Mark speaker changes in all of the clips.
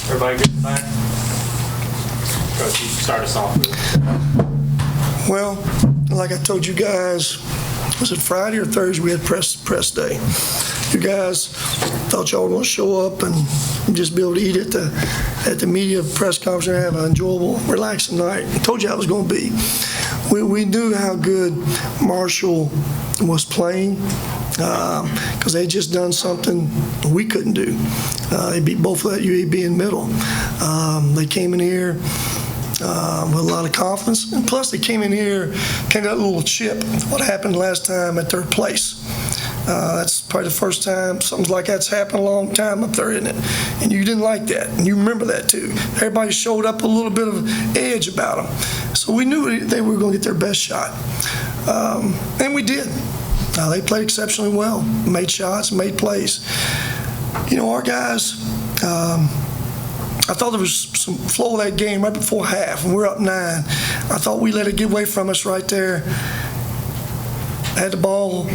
Speaker 1: Everybody good tonight? Coach, you start us off with.
Speaker 2: Well, like I told you guys, was it Friday or Thursday we had press day? You guys thought y'all were going to show up and just be able to eat at the media press conference and have an enjoyable, relaxing night. I told you how it was going to be. We knew how good Marshall was playing because they just done something we couldn't do. They beat both of that UAB in middle. They came in here with a lot of confidence, and plus they came in here, kind of got a little chip. What happened last time at third place? That's probably the first time something like that's happened a long time up there, isn't it? And you didn't like that, and you remember that too. Everybody showed up a little bit of edge about them. So we knew they were going to get their best shot. And we did. They played exceptionally well, made shots, made plays. You know, our guys, I thought there was some flow of that game right before half, and we're up 9. I thought we let it get away from us right there. Had the ball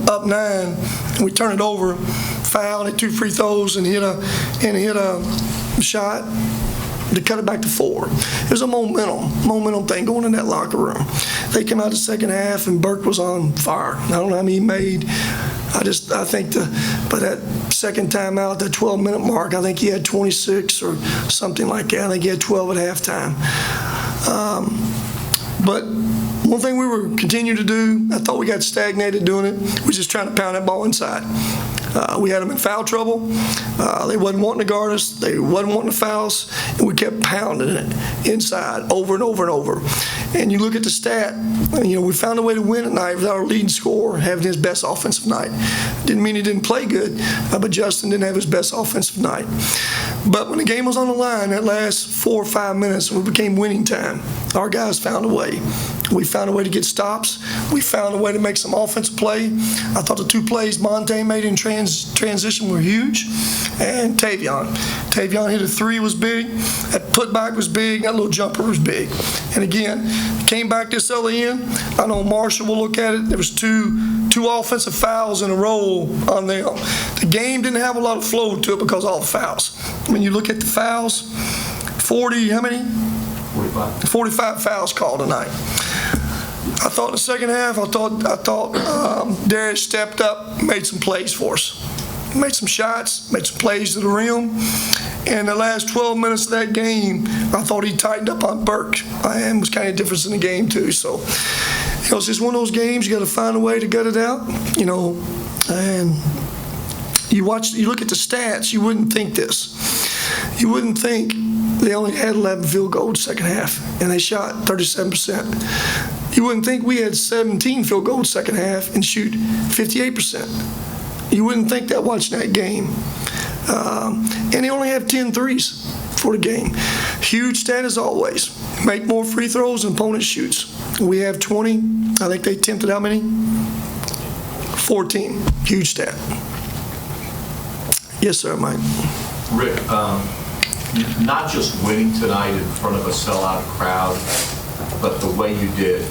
Speaker 2: up 9, and we turned it over, fouled at 2 free throws, and hit a shot to cut it back to 4. It was a momentum thing going in that locker room. They came out the second half, and Burke was on fire. I don't know how many he made. I think by that second time out, that 12-minute mark, I think he had 26 or something like that. I think he had 12 at halftime. But one thing we were continuing to do, I thought we got stagnated doing it, was just trying to pound that ball inside. We had them in foul trouble. They wasn't wanting to guard us. They wasn't wanting to foul us. And we kept pounding it inside over and over and over. And you look at the stat, you know, we found a way to win tonight without our leading scorer having his best offensive night. Didn't mean he didn't play good, but Justin didn't have his best offensive night. But when the game was on the line, that last 4 or 5 minutes, it became winning time. Our guys found a way. We found a way to get stops. We found a way to make some offensive play. I thought the 2 plays Monte made in transition were huge. And Tavion hit a 3, was big. That putback was big. That little jumper was big. And again, came back this other end. I know Marshall will look at it. There was two offensive fouls in a row on them. The game didn't have a lot of flow to it because of all the fouls. When you look at the fouls, 40, how many? 45 fouls called tonight. I thought in the second half, I thought Darius stepped up, made some plays for us. Made some shots, made some plays to the rim. And the last 12 minutes of that game, I thought he tightened up on Burke. And was kind of a difference in the game too. So, you know, it's just one of those games, you got to find a way to gut it out, you know. And you look at the stats, you wouldn't think this. You wouldn't think they only had 11 field goals second half, and they shot 37%. You wouldn't think we had 17 field goals second half and shoot 58%. You wouldn't think that watching that game. And they only have 10 threes for the game. Huge stat as always. Make more free throws than opponent shoots. We have 20. I think they attempted how many? 14. Huge stat. Yes, sir, Mike.
Speaker 3: Rick, not just winning tonight in front of a sellout crowd, but the way you did,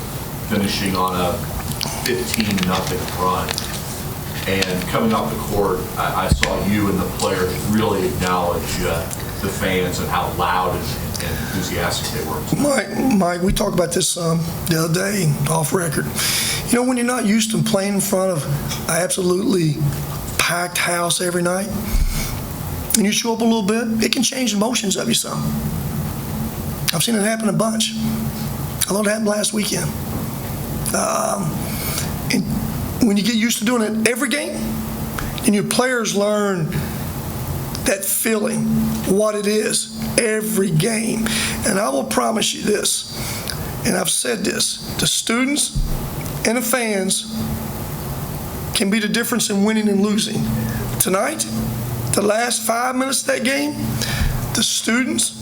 Speaker 3: finishing on a 15-0 run. And coming off the court, I saw you and the players really acknowledge the fans and how loud and enthusiastic they were.
Speaker 2: Mike, we talked about this the other day off record. You know, when you're not used to playing in front of an absolutely packed house every night, and you show up a little bit, it can change the emotions of you some. I've seen it happen a bunch. I thought it happened last weekend. And when you get used to doing it every game, and your players learn that feeling, what it is, every game. And I will promise you this, and I've said this, the students and the fans can be the difference in winning and losing. Tonight, the last 5 minutes of that game, the students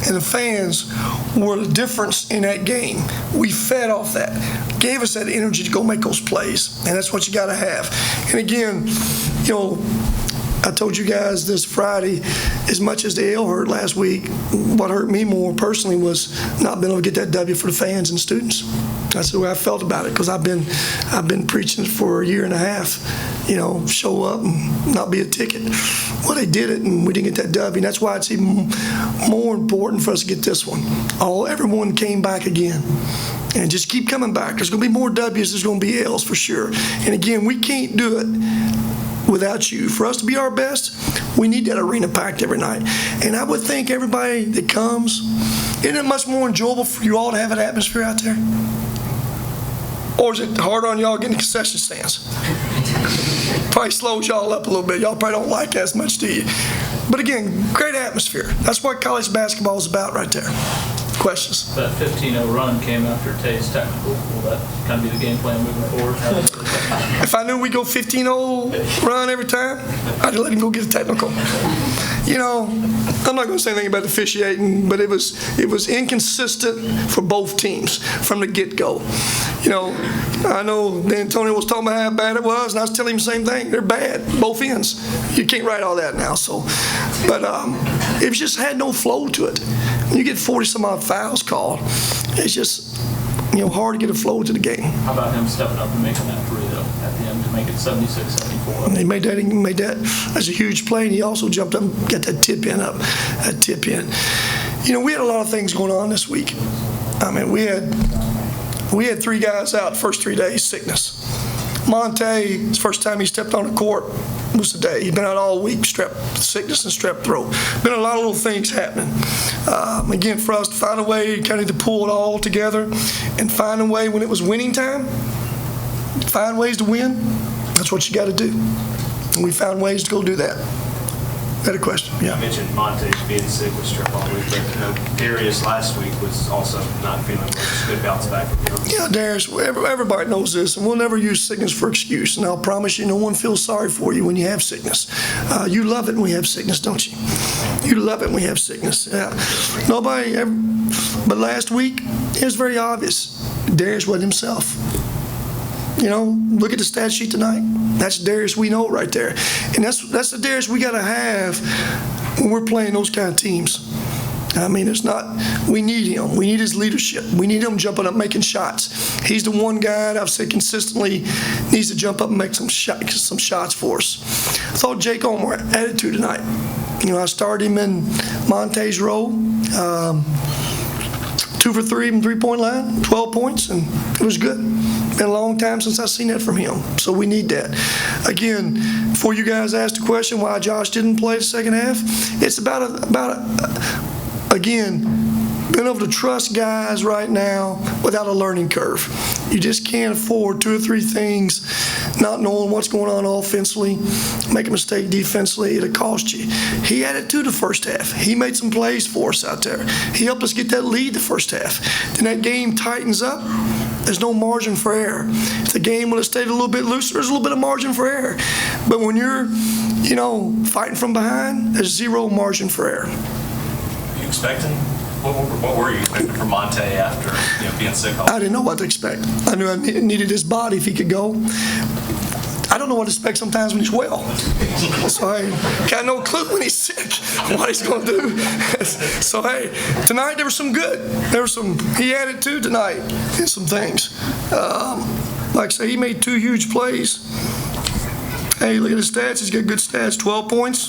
Speaker 2: and the fans were the difference in that game. We fed off that, gave us that energy to go make those plays, and that's what you got to have. And again, you know, I told you guys this Friday, as much as the L hurt last week, what hurt me more personally was not being able to get that W for the fans and students. That's the way I felt about it, because I've been preaching it for a year and a half. Show up and not be a ticket. Well, they did it, and we didn't get that W. And that's why it's even more important for us to get this one. Everyone came back again. And just keep coming back. There's going to be more W's. There's going to be L's for sure. And again, we can't do it without you. For us to be our best, we need that arena packed every night. And I would think everybody that comes, isn't it much more enjoyable for you all to have an atmosphere out there? Or is it harder on y'all getting concession stands? Probably slows y'all up a little bit. Y'all probably don't like that as much, do you? But again, great atmosphere. That's what college basketball is about right there. Questions?
Speaker 4: That 15-0 run came after Tay's technical. Will that kind of be the game plan moving forward?
Speaker 2: If I knew we'd go 15-0 run every time, I'd let him go get a technical. I'm not going to say anything about the officiating, but it was inconsistent for both teams from the get-go. I know Antonio was talking about how bad it was, and I was telling him the same thing. They're bad, both ends. You can't write all that now. But it just had no flow to it. When you get 40-some-odd fouls called, it's just hard to get a flow to the game.
Speaker 4: How about him stepping up and making that free, though, at the end to make it 76-74?
Speaker 2: He made that. That's a huge play, and he also jumped up and got that tip in. We had a lot of things going on this week. I mean, we had 3 guys out the first 3 days, sickness. Monte, his first time he stepped on the court was today. He'd been out all week, strep sickness and strep throat. Been a lot of little things happening. Again, for us to find a way kind of to pull it all together and find a way when it was winning time, find ways to win, that's what you got to do. And we found ways to go do that. Had a question? Yeah.
Speaker 5: You mentioned Monte being sick with strep all week, but Darius last week was also not feeling well. Just a good bounce back from him.
Speaker 2: Yeah, Darius, everybody knows this, and we'll never use sickness for excuse. And I'll promise you, no one feels sorry for you when you have sickness. You love it when we have sickness, don't you? You love it when we have sickness. Yeah. But last week, it was very obvious. Darius wasn't himself. Look at the stat sheet tonight. That's Darius we know right there. And that's the Darius we got to have when we're playing those kind of teams. I mean, we need him. We need his leadership. We need him jumping up, making shots. He's the one guy that I've said consistently needs to jump up and make some shots for us. I thought Jake Elmore added to tonight. I started him in Monte's role. 2 for 3 from three-point line, 12 points, and it was good. Been a long time since I've seen that from him, so we need that. Again, before you guys asked the question why Josh didn't play the second half, it's again, being able to trust guys right now without a learning curve. You just can't afford 2 or 3 things, not knowing what's going on offensively, make a mistake defensively, it'll cost you. He added to the first half. He made some plays for us out there. He helped us get that lead the first half. Then that game tightens up. There's no margin for error. If the game would have stayed a little bit looser, there's a little bit of margin for error. But when you're, fighting from behind, there's 0 margin for error.
Speaker 5: Are you expecting? What were you expecting from Monte after being sick?
Speaker 2: I didn't know what to expect. I knew I needed his body if he could go. I don't know what to expect sometimes when he's well. So, hey, got no clue when he's sick what he's going to do. So, hey, tonight there was some good. He added to tonight and some things. Like I say, he made 2 huge plays. Hey, look at his stats. He's got good stats. 12 points,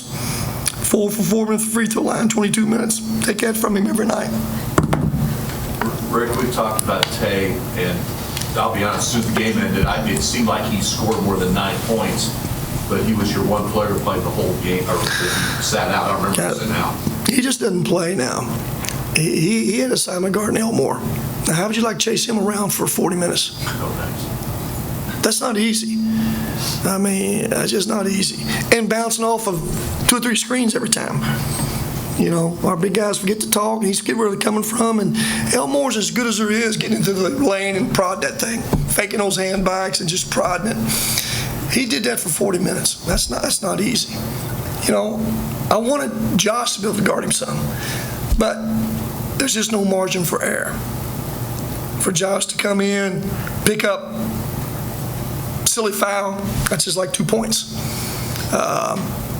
Speaker 2: 4 for 4 minutes free throw line, 22 minutes. Take that from him every night.
Speaker 3: Rick, we talked about Tay, and I'll be honest, as soon as the game ended, it seemed like he scored more than 9 points, but he was your one player who played the whole game, or he sat out. I don't remember sitting out.
Speaker 2: He just doesn't play now. He had assignment guard in Elmore. Now, how would you like to chase him around for 40 minutes?
Speaker 3: No thanks.
Speaker 2: That's not easy. I mean, it's just not easy. And bouncing off of 2 or 3 screens every time. Our big guys forget to talk, and he's get where they're coming from. And Elmore's as good as there is getting into the lane and prod that thing, faking those handbacks and just prodding it. He did that for 40 minutes. That's not easy. I wanted Josh to be able to guard him some, but there's just no margin for error. For Josh to come in, pick up silly foul, that's just like 2 points.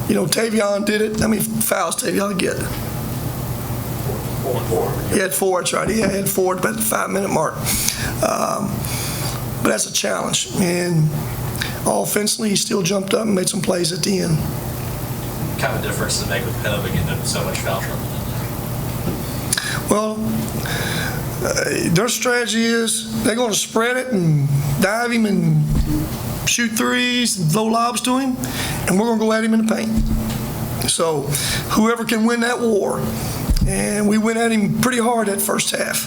Speaker 2: Tavion did it. How many fouls Tavion get? He had 4, that's right. He had 4 at the 5-minute mark. But that's a challenge. And offensively, he still jumped up and made some plays at the end.
Speaker 6: What kind of difference does it make with Penova getting into so much foul trouble?
Speaker 2: Well, their strategy is they're going to spread it and dive him and shoot threes and throw lobs to him, and we're going to go at him in the paint. So whoever can win that war, and we went at him pretty hard that first half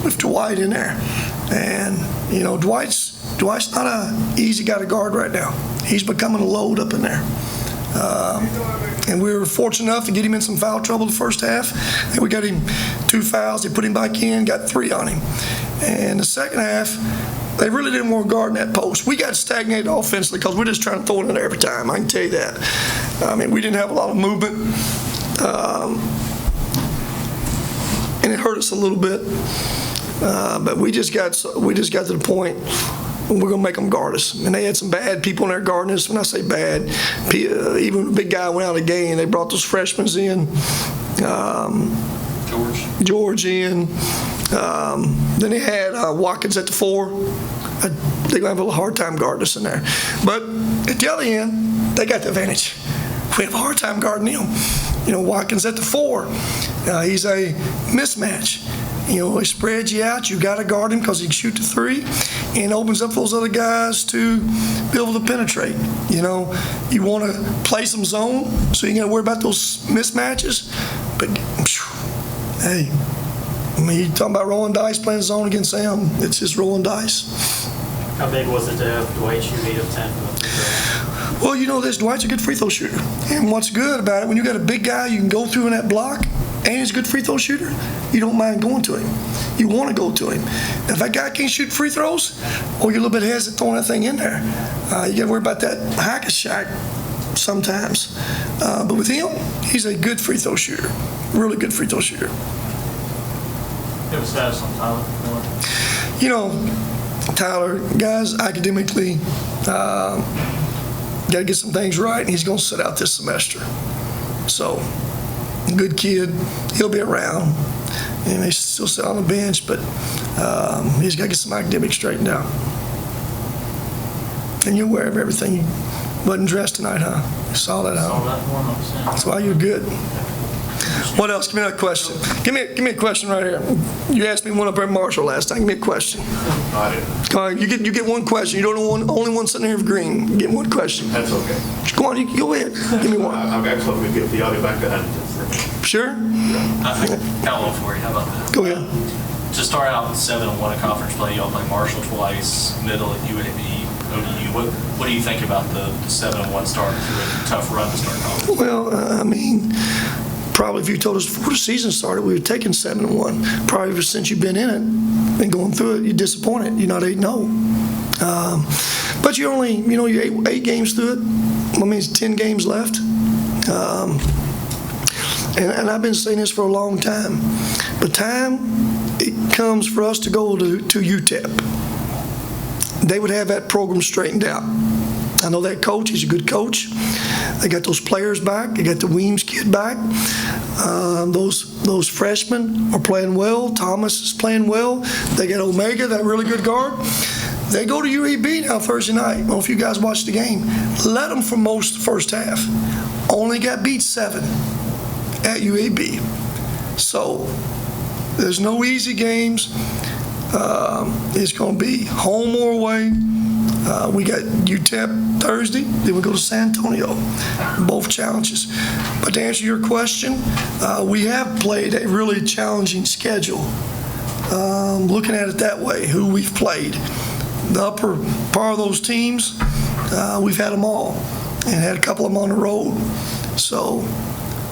Speaker 2: with Dwight in there. And, you know, Dwight's not an easy guy to guard right now. He's becoming a load up in there. And we were fortunate enough to get him in some foul trouble the first half. And we got him 2 fouls. They put him back in, got 3 on him. And the second half, they really didn't want to guard in that post. We got stagnated offensively because we're just trying to throw it in there every time. I can tell you that. I mean, we didn't have a lot of movement. And it hurt us a little bit. But we just got to the point we're going to make them guard us. And they had some bad people in there guarding us. When I say bad, even the big guy went out of the game. They brought those freshmen in. George in. Then they had Watkins at the 4. They're going to have a hard time guarding us in there. But at the other end, they got the advantage. We have a hard time guarding him. You know, Watkins at the 4. He's a mismatch. You know, he spreads you out. You got to guard him because he can shoot the 3 and opens up those other guys to be able to penetrate. You know, you want to play some zone so you ain't got to worry about those mismatches. But, hey, I mean, you're talking about rolling dice, playing zone against Sam. It's just rolling dice.
Speaker 7: How big was it to have Dwight shoot 8 of 10 from the free throw?
Speaker 2: Well, you know this, Dwight's a good free throw shooter. And what's good about it, when you got a big guy you can go through in that block, and he's a good free throw shooter, you don't mind going to him. You want to go to him. And if that guy can't shoot free throws, or you're a little bit hesitant throwing that thing in there, you got to worry about that hack a shack sometimes. But with him, he's a good free throw shooter, really good free throw shooter.
Speaker 4: Give a status on Tyler.
Speaker 2: You know, Tyler, guys, academically, got to get some things right, and he's going to sit out this semester. So, good kid, he'll be around. He may still sit on the bench, but he's got to get some academics straightened out. And you're aware of everything. You wasn't dressed tonight, huh? You saw that, huh?
Speaker 4: Saw that 100%.
Speaker 2: That's why you're good. What else? Give me another question. Give me a question right here. You asked me one up at Marshall last time. Give me a question.
Speaker 3: I didn't.
Speaker 2: All right, you get one question. You don't know only one sitting here of green. You get one question.
Speaker 3: That's okay.
Speaker 2: Go on, you go ahead. Give me one.
Speaker 3: I'm actually going to get the audio back to that.
Speaker 2: Sure?
Speaker 6: I got one for you. How about that?
Speaker 2: Go ahead.
Speaker 6: To start out with 7-1 in conference play, y'all play Marshall twice, Middle at UAB, ODU. What do you think about the 7-1 start through a tough run to start conference?
Speaker 2: Well, I mean, probably if you told us before the season started, we were taking 7-1. Probably ever since you've been in it and going through it, you're disappointed. You're not 8-0. But you're only, you're 8 games through it. I mean, it's 10 games left. And I've been saying this for a long time. But time, it comes for us to go to UTEP. They would have that program straightened out. I know that coach, he's a good coach. They got those players back. They got the Weems kid back. Those freshmen are playing well. Thomas is playing well. They got Omega, that really good guard. They go to UAB now Thursday night. I don't know if you guys watched the game. Led them for most of the first half. Only got beat 7 at UAB. So there's no easy games. It's going to be home or away. We got UTEP Thursday, then we go to San Antonio. Both challenges. But to answer your question, we have played a really challenging schedule. Looking at it that way, who we've played. The upper part of those teams, we've had them all and had a couple of them on the road. So,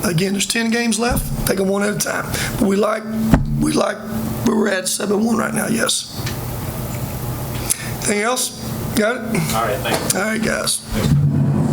Speaker 2: again, there's 10 games left. Take them one at a time. But we like where we're at 7-1 right now, yes. Anything else? Got it?
Speaker 6: All right, thank you.
Speaker 2: All right, guys.